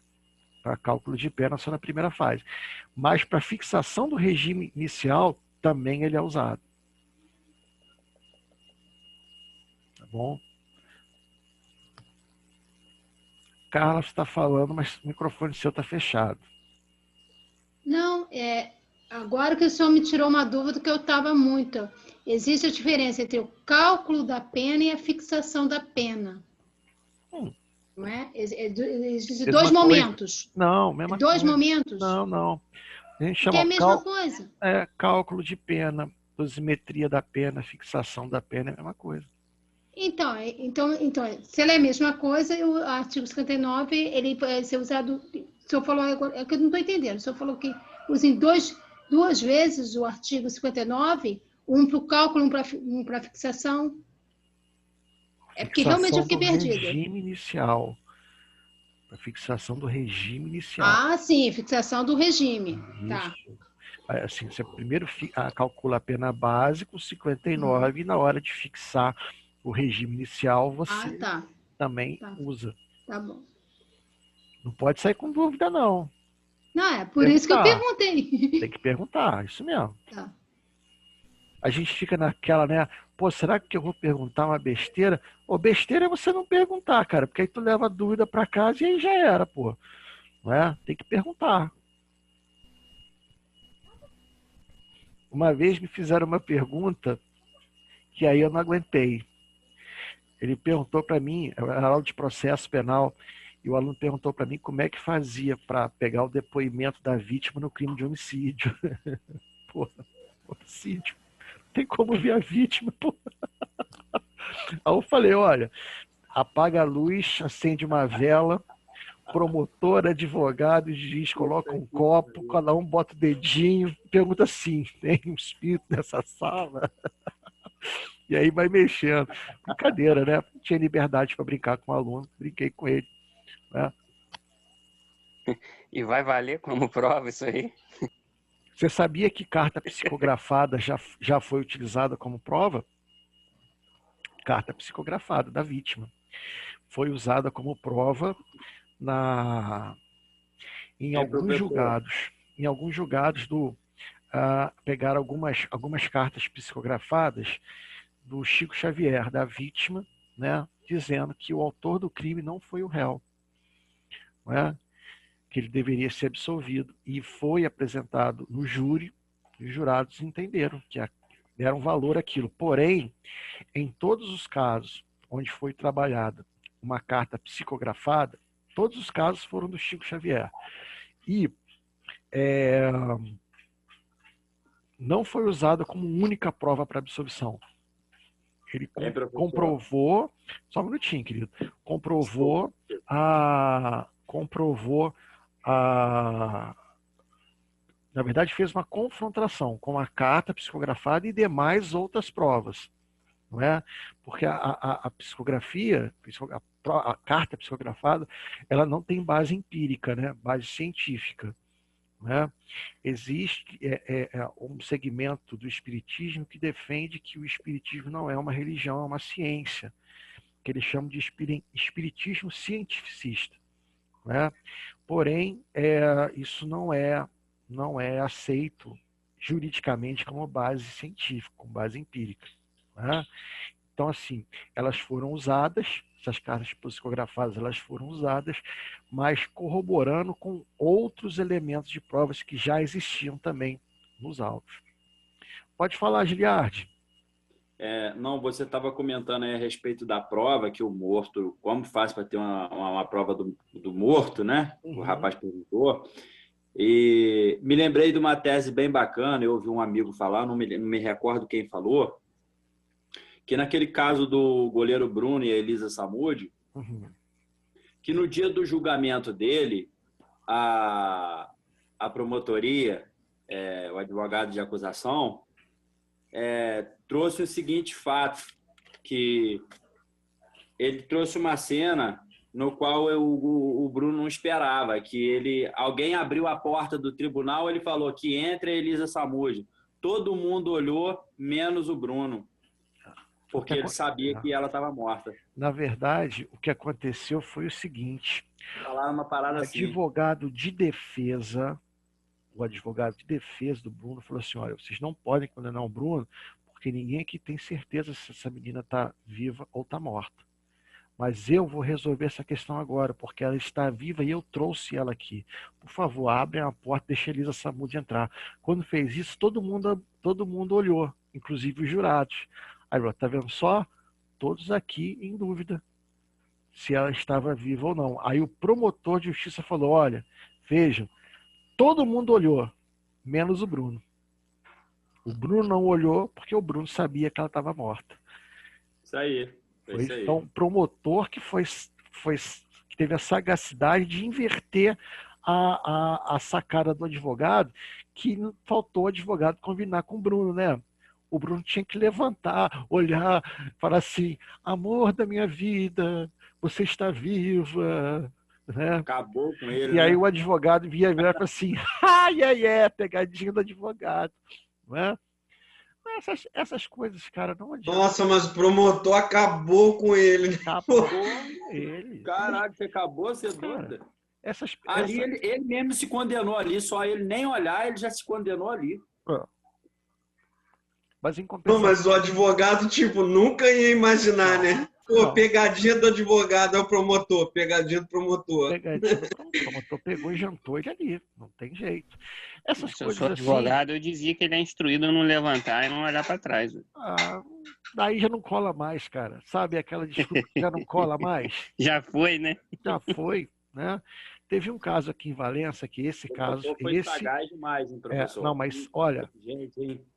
Para cálculo de pena só na primeira fase. Mas para fixação do regime inicial, também ele é usado. Tá bom? Carla está falando, mas o microfone seu está fechado. Não, agora que o senhor me tirou uma dúvida que eu estava muito. Existe a diferença entre o cálculo da pena e a fixação da pena. Não é? Existem dois momentos. Não, mesma coisa. Dois momentos? Não. A gente chama que é a mesma coisa. Cálculo de pena, dosimetria da pena, fixação da pena, é a mesma coisa. Então, se ela é a mesma coisa, o artigo 59, ele pode ser usado... O senhor falou agora, é que eu não estou entendendo. O senhor falou que usa em duas vezes o artigo 59, um para o cálculo, um para a fixação. É porque realmente eu fiquei perdida. Regime inicial. A fixação do regime inicial. Ah, sim, fixação do regime. Isso. Tá. Assim, você primeiro calcula a pena base com 59 e na hora de fixar o regime inicial você também usa. Tá bom. Não pode sair com dúvida, não. Não, é por isso que eu perguntei. Tem que perguntar, isso mesmo. Tá. A gente fica naquela, né? Pô, será que eu vou perguntar uma besteira? Ô, besteira é você não perguntar, cara, porque aí tu leva a dúvida pra casa e aí já era, pô. Não é? Tem que perguntar. Uma vez me fizeram uma pergunta que aí eu não aguentei. Ele perguntou para mim, era aula de processo penal, e o aluno perguntou para mim como é que fazia para pegar o depoimento da vítima no crime de homicídio. Pô, homicídio. Não tem como ver a vítima, pô. Aí eu falei, olha, apaga a luz, acende uma vela, promotor, advogado, juiz, coloca um copo, cada um bota o dedinho, pergunta assim, tem um espírito nessa sala? E aí vai mexendo. Brincadeira, né? Tinha liberdade para brincar com o aluno, brinquei com ele. Né? E vai valer como prova isso aí? Você sabia que carta psicografada já foi utilizada como prova? Carta psicografada da vítima. Foi usada como prova em alguns julgados. Em alguns julgados pegaram algumas cartas psicografadas do Chico Xavier, da vítima, né, dizendo que o autor do crime não foi o réu, né, que ele deveria ser absolvido. E foi apresentado no júri, e os jurados entenderam, que deram valor àquilo. Porém, em todos os casos onde foi trabalhada uma carta psicografada, todos os casos foram do Chico Xavier. E não foi usada como única prova para absolvição. Ele comprovou, só um minutinho, querido, comprovou na verdade fez uma confrontação com a carta psicografada e demais outras provas, não é? Porque a psicografia, a carta psicografada, ela não tem base empírica, né? Base científica. Né? Existe um segmento do espiritismo que defende que o espiritismo não é uma religião, é uma ciência, que eles chamam de espiritismo cientificista. Né? Porém, isso não é aceito juridicamente como base científica, como base empírica. Né? Então, assim, elas foram usadas, essas cartas psicografadas elas foram usadas, mas corroborando com outros elementos de provas que já existiam também nos autos. Pode falar, Giliardi. Não, você estava comentando aí a respeito da prova, que o morto, como faz para ter uma prova do morto, né? O rapaz perguntou. E me lembrei de uma tese bem bacana, eu ouvi um amigo falar, não me recordo quem falou, que naquele caso do goleiro Bruno e a Elisa Samúdio, que no dia do julgamento dele, a promotoria, o advogado de acusação, trouxe o seguinte fato, que ele trouxe uma cena no qual o Bruno não esperava, que alguém abriu a porta do tribunal, ele falou que entre a Elisa Samúdio. Todo mundo olhou, menos o Bruno, porque ele sabia que ela estava morta. Na verdade, o que aconteceu foi o seguinte, falaram uma parada assim. O advogado de defesa do Bruno falou assim, olha, vocês não podem condenar o Bruno, porque ninguém aqui tem certeza se essa menina está viva ou está morta. Mas eu vou resolver essa questão agora, porque ela está viva e eu trouxe ela aqui. Por favor, abrem a porta, deixa a Elisa Samúdio entrar. Quando fez isso, todo mundo olhou, inclusive os jurados. Aí, tá vendo só? Todos aqui em dúvida se ela estava viva ou não. Aí o promotor de justiça falou, olha, vejam, todo mundo olhou, menos o Bruno. O Bruno não olhou porque o Bruno sabia que ela estava morta. Isso aí. Então, o promotor que teve a sagacidade de inverter a sacada do advogado, que faltou o advogado combinar com o Bruno, né? O Bruno tinha que levantar, olhar, falar assim, amor da minha vida, você está viva, né? Acabou com ele. E aí o advogado via virar e falava assim, pegadinha do advogado, né? Essas coisas, cara, não adianta. Nossa, mas o promotor acabou com ele. Acabou com ele. Caraca, você acabou, você é doida. Ali ele mesmo se condenou ali, só ele nem olhar, ele já se condenou ali. Mas em compensação... Mas o advogado, nunca ia imaginar, né? Pô, pegadinha do advogado é o promotor, pegadinha do promotor. O promotor pegou e jantou ele ali, não tem jeito. Essas Se eu coisas sou advogado, eu dizia que ele é instruído a não levantar e não olhar para trás. Daí já não cola mais, cara. Sabe aquela desculpa que já não cola mais? Já foi, né? Já foi, né? Teve um caso aqui em Valença, que esse caso... Foi sagaz demais, hein, professor? Não, mas olha,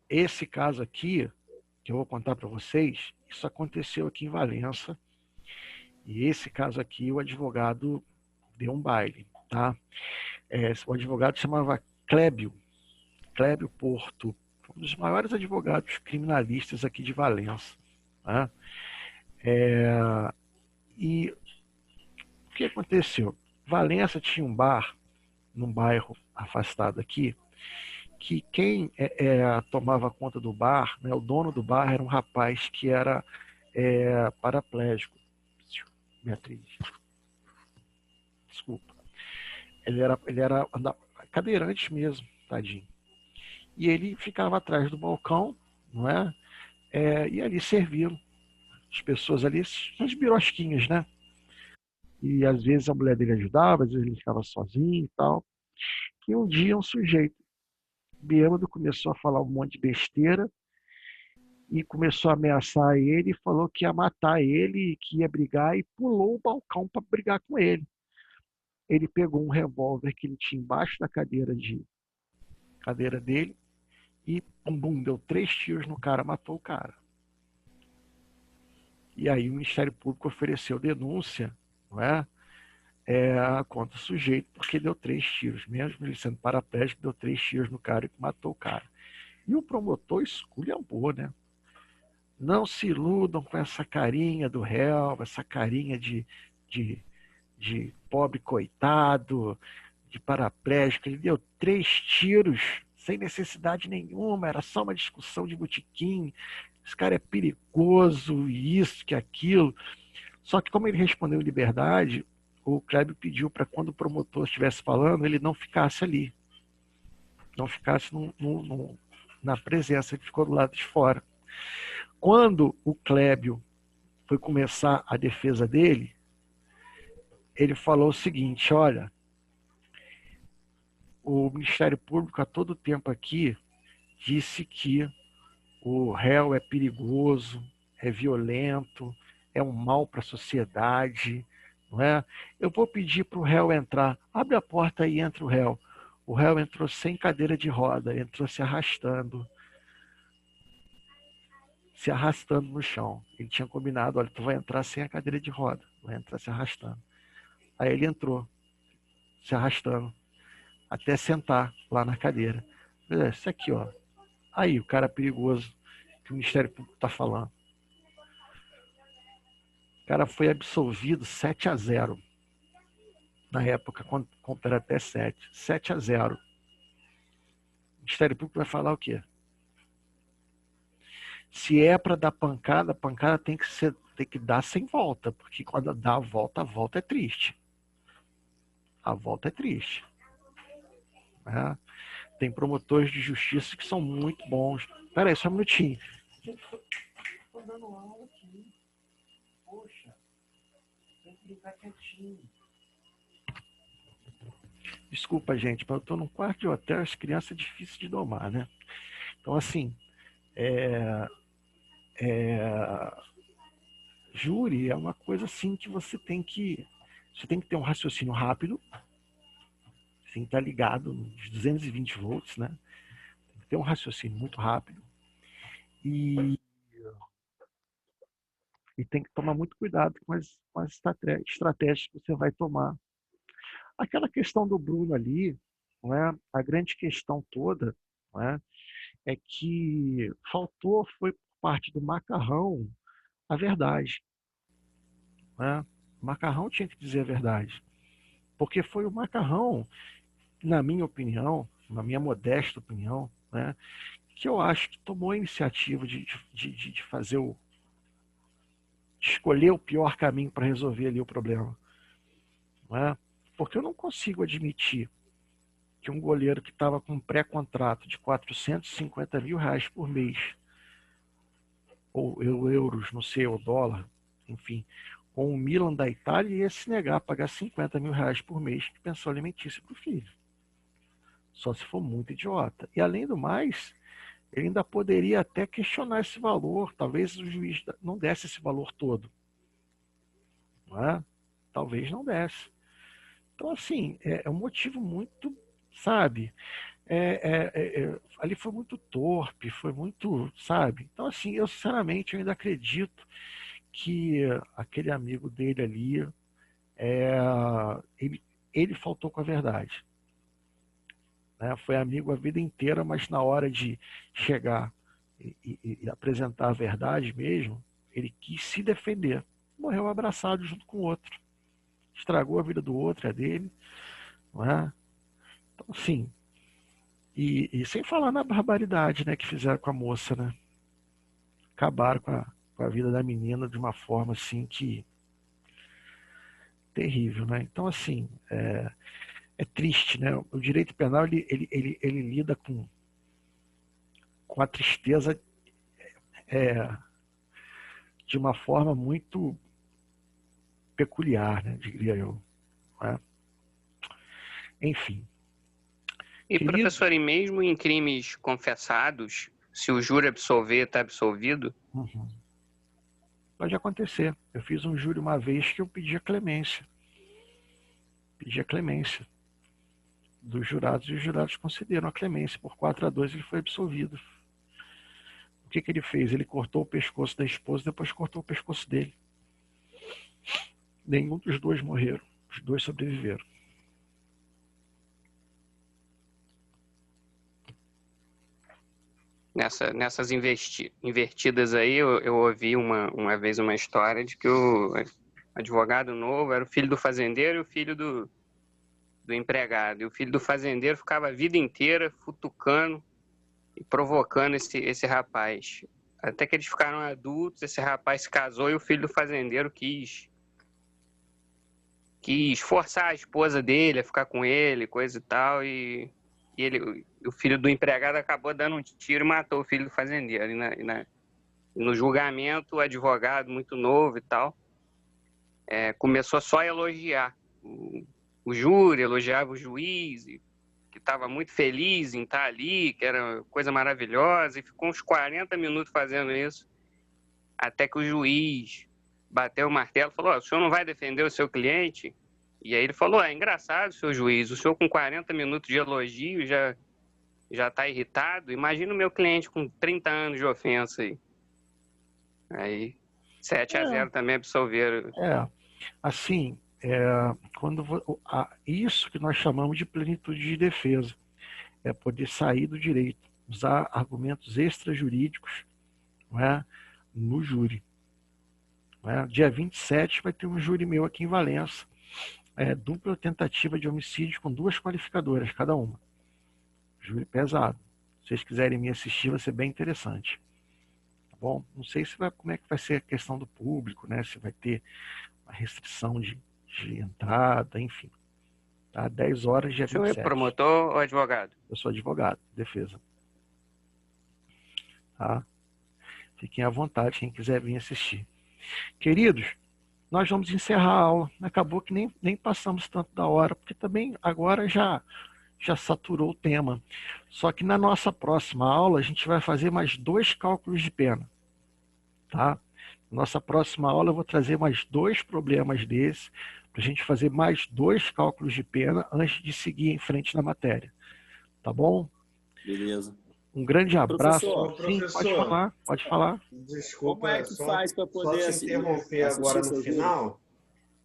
esse caso aqui, que eu vou contar para vocês, isso aconteceu aqui em Valença, e esse caso aqui o advogado deu um baile, tá? O advogado chamava Clébio Porto, um dos maiores advogados criminalistas aqui de Valença, tá? E o que aconteceu? Valença tinha um bar, num bairro afastado aqui, que quem tomava conta do bar, né, o dono do bar era um rapaz que era paraplégico. Beatriz. Desculpa. Ele era cadeirante mesmo, tadinho. E ele ficava atrás do balcão, não é? E ali serviam as pessoas ali, as birosquinhas, né? E às vezes a mulher dele ajudava, às vezes ele ficava sozinho e tal. E um dia um sujeito bêbado começou a falar um monte de besteira e começou a ameaçar ele, falou que ia matar ele, que ia brigar e pulou o balcão para brigar com ele. Ele pegou um revólver que ele tinha embaixo da cadeira dele e deu 3 tiros no cara, matou o cara. E aí o Ministério Público ofereceu denúncia, não é? Contra o sujeito, porque deu 3 tiros, mesmo ele sendo paraplégico, deu 3 tiros no cara e matou o cara. E o promotor esculhambou, né? Não se iludam com essa carinha do réu, essa carinha de pobre coitado, de paraplégico. Ele deu 3 tiros sem necessidade nenhuma, era só uma discussão de botequim. Esse cara é perigoso, isso, que aquilo. Só que como ele respondeu em liberdade, o Clébio pediu para quando o promotor estivesse falando, ele não ficasse ali. Não ficasse na presença, ele ficou do lado de fora. Quando o Clébio foi começar a defesa dele, ele falou o seguinte: olha, o Ministério Público a todo tempo aqui disse que o réu é perigoso, é violento, é um mal para a sociedade, não é? Eu vou pedir para o réu entrar. Abre a porta e entra o réu. O réu entrou sem cadeira de roda, entrou se arrastando no chão. Ele tinha combinado: olha, tu vai entrar sem a cadeira de roda, vai entrar se arrastando. Aí ele entrou se arrastando até sentar lá na cadeira. Isso aqui, ó. Aí, o cara perigoso que o Ministério Público está falando. O cara foi absolvido 7-0. Na época, quando era até 7-0. O Ministério Público vai falar o quê? Se é para dar pancada, a pancada tem que dar sem volta, porque quando dá a volta é triste. A volta é triste. Né? Tem promotores de justiça que são muito bons. Espera aí, só um minutinho. Estou dando aula aqui. Poxa, tem que ficar quietinho. Desculpa, gente, mas eu estou num quarto de hotel, as crianças é difícil de domar, né? Então, assim, júri é uma coisa assim que você tem que ter um raciocínio rápido, você tem que estar ligado nos 220 volts, né? Tem que ter um raciocínio muito rápido e tem que tomar muito cuidado com as estratégias que você vai tomar. Aquela questão do Bruno ali, não é? A grande questão toda, não é? É que foi por parte do Macarrão a verdade. Né? O Macarrão tinha que dizer a verdade. Porque foi o Macarrão, na minha opinião, na minha modesta opinião, né, que eu acho que tomou a iniciativa de fazer de escolher o pior caminho para resolver ali o problema. Não é? Porque eu não consigo admitir que um goleiro que estava com um pré-contrato de R$450 mil por mês, ou euros, não sei, ou dólar, enfim, com o Milan da Itália, ia se negar a pagar R$50 mil por mês de pensão alimentícia para o filho. Só se for muito idiota. E além do mais, ele ainda poderia até questionar esse valor. Talvez o juiz não desse esse valor todo. Não é? Talvez não desse. Então, assim, é um motivo muito, sabe? Ali foi muito torpe, foi muito, sabe? Então, assim, eu sinceramente eu ainda acredito que aquele amigo dele ali, ele faltou com a verdade. Né? Foi amigo a vida inteira, mas na hora de chegar e apresentar a verdade mesmo, ele quis se defender. Morreu abraçado junto com o outro. Estragou a vida do outro, a dele. Não é? Então, assim, e sem falar na barbaridade, né, que fizeram com a moça, né? Acabaram com a vida da menina de uma forma assim que terrível, né? Então, assim, é triste, né? O direito penal ele lida com a tristeza de uma forma muito peculiar, né? Diria eu. Né? Enfim. E, professor, e mesmo em crimes confessados, se o júri absolver, está absolvido? Uhum. Pode acontecer. Eu fiz um júri uma vez que eu pedi a clemência. Pedi a clemência dos jurados e os jurados concederam a clemência. Por 4-2 ele foi absolvido. O que ele fez? Ele cortou o pescoço da esposa e depois cortou o pescoço dele. Nenhum dos dois morreram. Os dois sobreviveram. Nessas invertidas aí, eu ouvi uma vez uma história de que o advogado novo era o filho do fazendeiro e o filho do empregado. E o filho do fazendeiro ficava a vida inteira futucando e provocando esse rapaz. Até que eles ficaram adultos, esse rapaz se casou e o filho do fazendeiro quis forçar a esposa dele a ficar com ele, coisa e tal, e o filho do empregado acabou dando um tiro e matou o filho do fazendeiro. No julgamento, o advogado, muito novo e tal, começou só a elogiar o júri, elogiava o juiz, que estava muito feliz em estar ali, que era coisa maravilhosa, e ficou uns 40 minutos fazendo isso, até que o juiz bateu o martelo e falou: o senhor não vai defender o seu cliente? E aí ele falou: é engraçado, seu juiz, o senhor com 40 minutos de elogio já está irritado, imagina o meu cliente com 30 anos de ofensa aí. Aí 7-0 também absolveram. Assim, isso que nós chamamos de plenitude de defesa, é poder sair do direito, usar argumentos extrajurídicos, não é, no júri. Não é? Dia 27 vai ter um júri meu aqui em Valença, dupla tentativa de homicídio com 2 qualificadoras, cada uma. Júri pesado. Se vocês quiserem me assistir, vai ser bem interessante. Tá bom? Não sei como é que vai ser a questão do público, né? Se vai ter uma restrição de entrada, enfim. Tá? 10 horas, dia 27. O senhor é promotor ou advogado? Eu sou advogado, defesa. Tá? Fiquem à vontade, quem quiser vir assistir. Queridos, nós vamos encerrar a aula. Acabou que nem passamos tanto da hora, porque também agora já saturou o tema. Só que na nossa próxima aula a gente vai fazer mais 2 cálculos de pena. Tá? Na nossa próxima aula eu vou trazer mais 2 problemas desses, para a gente fazer mais 2 cálculos de pena antes de seguir em frente na matéria. Tá bom? Beleza. Um grande abraço. Sim, Professor, pode falar. Desculpa, como é que faz para poder só te interromper agora no final,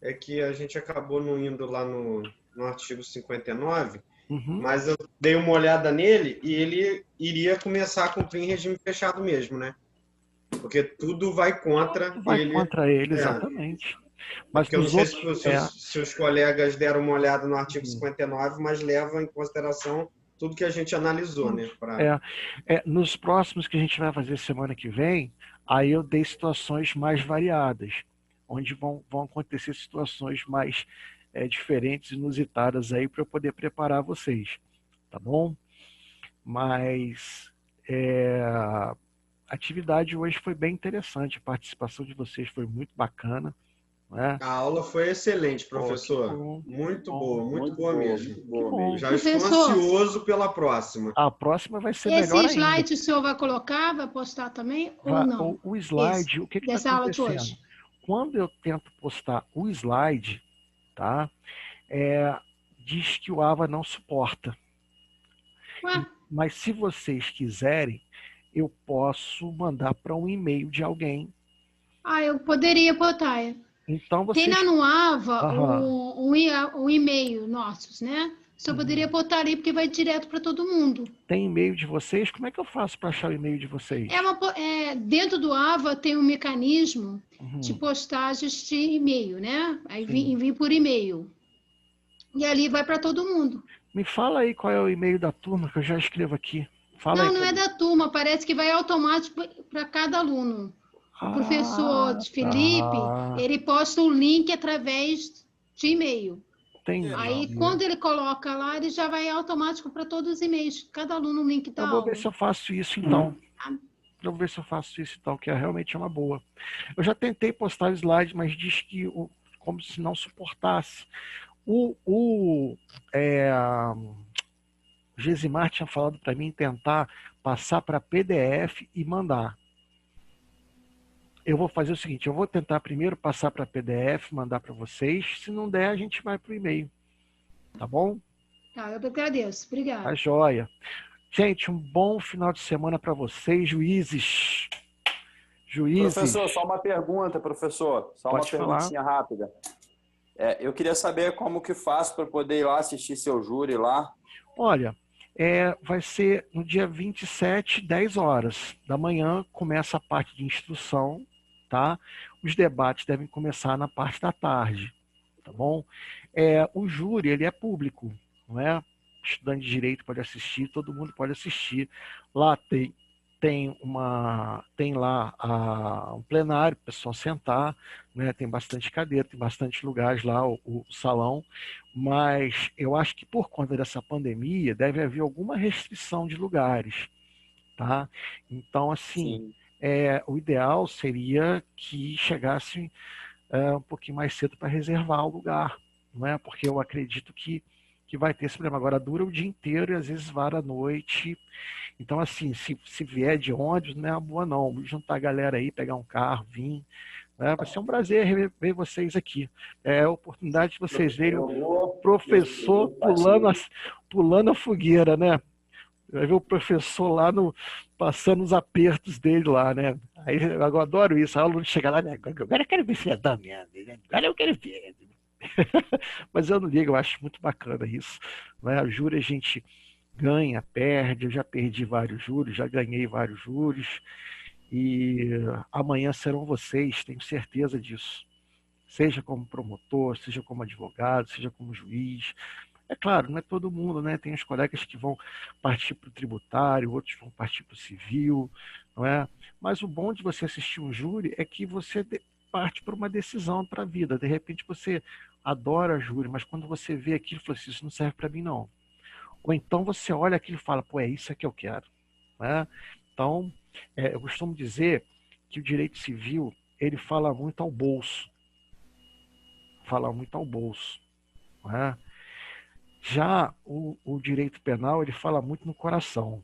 é que a gente acabou não indo lá no artigo 59, mas eu dei uma olhada nele e ele iria começar a cumprir em regime fechado mesmo, né? Porque tudo vai contra ele. Vai contra ele, exatamente. Mas eu não sei se os colegas deram uma olhada no artigo 59, mas levam em consideração tudo que a gente analisou, né? Nos próximos que a gente vai fazer semana que vem, aí eu dei situações mais variadas, onde vão acontecer situações mais diferentes, inusitadas aí, para eu poder preparar vocês, tá bom? Mas a atividade hoje foi bem interessante, a participação de vocês foi muito bacana. A aula foi excelente, professor. Muito boa mesmo. Já estou ansioso pela próxima. A próxima vai ser melhor ainda. Esse slide o senhor vai colocar, vai postar também ou não? O slide, o que está acontecendo? Quando eu tento postar o slide, tá? Diz que o AVA não suporta. Mas se vocês quiserem, eu posso mandar para um e-mail de alguém. Eu poderia botar. Então, vocês... Tem lá no AVA um e-mail nossos, né? O senhor poderia botar ali, porque vai direto para todo mundo. Tem e-mail de vocês? Como é que eu faço para achar o e-mail de vocês? Dentro do AVA tem um mecanismo de postagens de e-mail, né? Aí envia por e-mail. E ali vai para todo mundo. Me fala aí qual é o e-mail da turma, que eu já escrevo aqui. Não é da turma, parece que vai automático para cada aluno. O professor Felipe, ele posta o link através de e-mail. Entendi. Aí, quando ele coloca lá, ele já vai automático para todos os e-mails. Cada aluno o link da aula. Eu vou ver se eu faço isso, então. Que realmente é uma boa. Eu já tentei postar o slide, mas diz que como se não suportasse. O Gesimar tinha falado para mim tentar passar para PDF e mandar. Eu vou fazer o seguinte, eu vou tentar primeiro passar para PDF, mandar para vocês. Se não der, a gente vai para o e-mail. Tá bom? Tá, eu agradeço. Obrigada. Tá joia. Gente, um bom final de semana para vocês, juízes. Professor, só uma pergunta, professor. Só Pode uma perguntinha rápida. Eu queria saber como que faço para poder ir lá assistir seu júri lá. Olha, vai ser no dia 27, 10 horas da manhã, começa a parte de instrução, tá? Os debates devem começar na parte da tarde, tá bom? O júri, ele é público, não é? Estudante de direito pode assistir, todo mundo pode assistir. Lá tem lá um plenário, o pessoal sentar, né? Tem bastante cadeira, tem bastante lugares lá, o salão, mas eu acho que por conta dessa pandemia deve haver alguma restrição de lugares, tá? Então, assim, o ideal seria que chegasse um pouquinho mais cedo para reservar o lugar, não é? Porque eu acredito que vai ter esse problema. Agora dura o dia inteiro e às vezes vara a noite. Então, assim, se vier de ônibus, não é uma boa não. Juntar a galera aí, pegar um carro, vir. Né? Vai ser um prazer ver vocês aqui. É a oportunidade de vocês verem o professor pulando a fogueira, né? Vai ver o professor lá passando os apertos dele lá, né? Aí eu adoro isso. Aí o aluno chega lá, né? Agora eu quero ver se é da merda, né? Agora eu quero ver. Mas eu não ligo, eu acho muito bacana isso. Né? A júri a gente ganha, perde. Eu já perdi vários júris, já ganhei vários júris. E amanhã serão vocês, tenho certeza disso. Seja como promotor, seja como advogado, seja como juiz. É claro, não é todo mundo, né? Tem os colegas que vão partir para o tributário, outros vão partir para o civil, não é? Mas o bom de você assistir um júri é que você parte para uma decisão para a vida. De repente você adora júri, mas quando você vê aquilo, fala assim, isso não serve para mim não. Ou então você olha aquilo e fala, pô, é isso que eu quero. Né? Então, eu costumo dizer que o direito civil, ele fala muito ao bolso. Fala muito ao bolso. Né? Já o direito penal, ele fala muito no coração.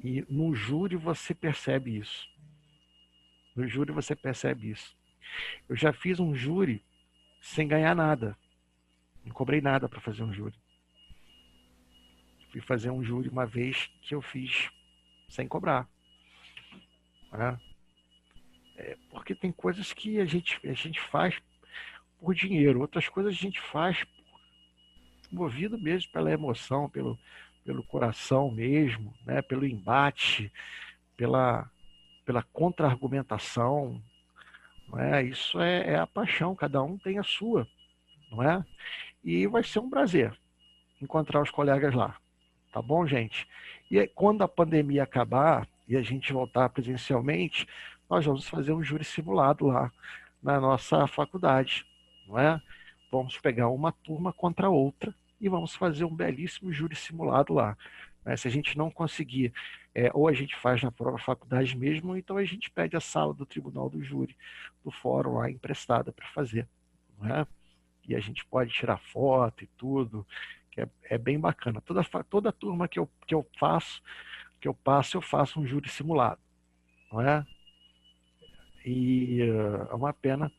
E no júri você percebe isso. No júri você percebe isso. Eu já fiz um júri sem ganhar nada. Não cobrei nada para fazer um júri. Fui fazer um júri uma vez que eu fiz sem cobrar. Né? Porque tem coisas que a gente faz por dinheiro. Outras coisas a gente faz movido mesmo pela emoção, pelo coração mesmo, né? Pelo embate, pela contra-argumentação. Não é? Isso é a paixão, cada um tem a sua. Não é? E vai ser um prazer encontrar os colegas lá. Tá bom, gente? E aí, quando a pandemia acabar e a gente voltar presencialmente, nós vamos fazer um júri simulado lá na nossa faculdade. Não é? Vamos pegar uma turma contra outra e vamos fazer um belíssimo júri simulado lá. Se a gente não conseguir, ou a gente faz na própria faculdade mesmo, ou então a gente pede a sala do tribunal do júri, do fórum lá emprestada para fazer. Não é? E a gente pode tirar foto e tudo, que é bem bacana. Toda turma que eu passo, eu faço um júri simulado. Não é? E é uma pena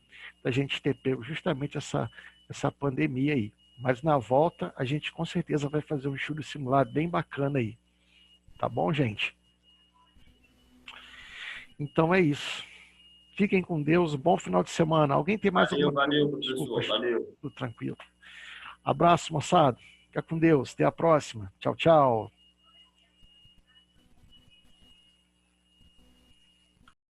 da gente ter pego justamente essa pandemia aí. Mas na volta, a gente com certeza vai fazer um júri simulado bem bacana aí. Tá bom, gente? Então é isso. Fiquem com Deus. Bom final de semana. Alguém tem mais alguma coisa? Valeu, professor. Valeu. Tudo tranquilo. Abraço, moçada. Fica com Deus. Até a próxima. Tchau, tchau.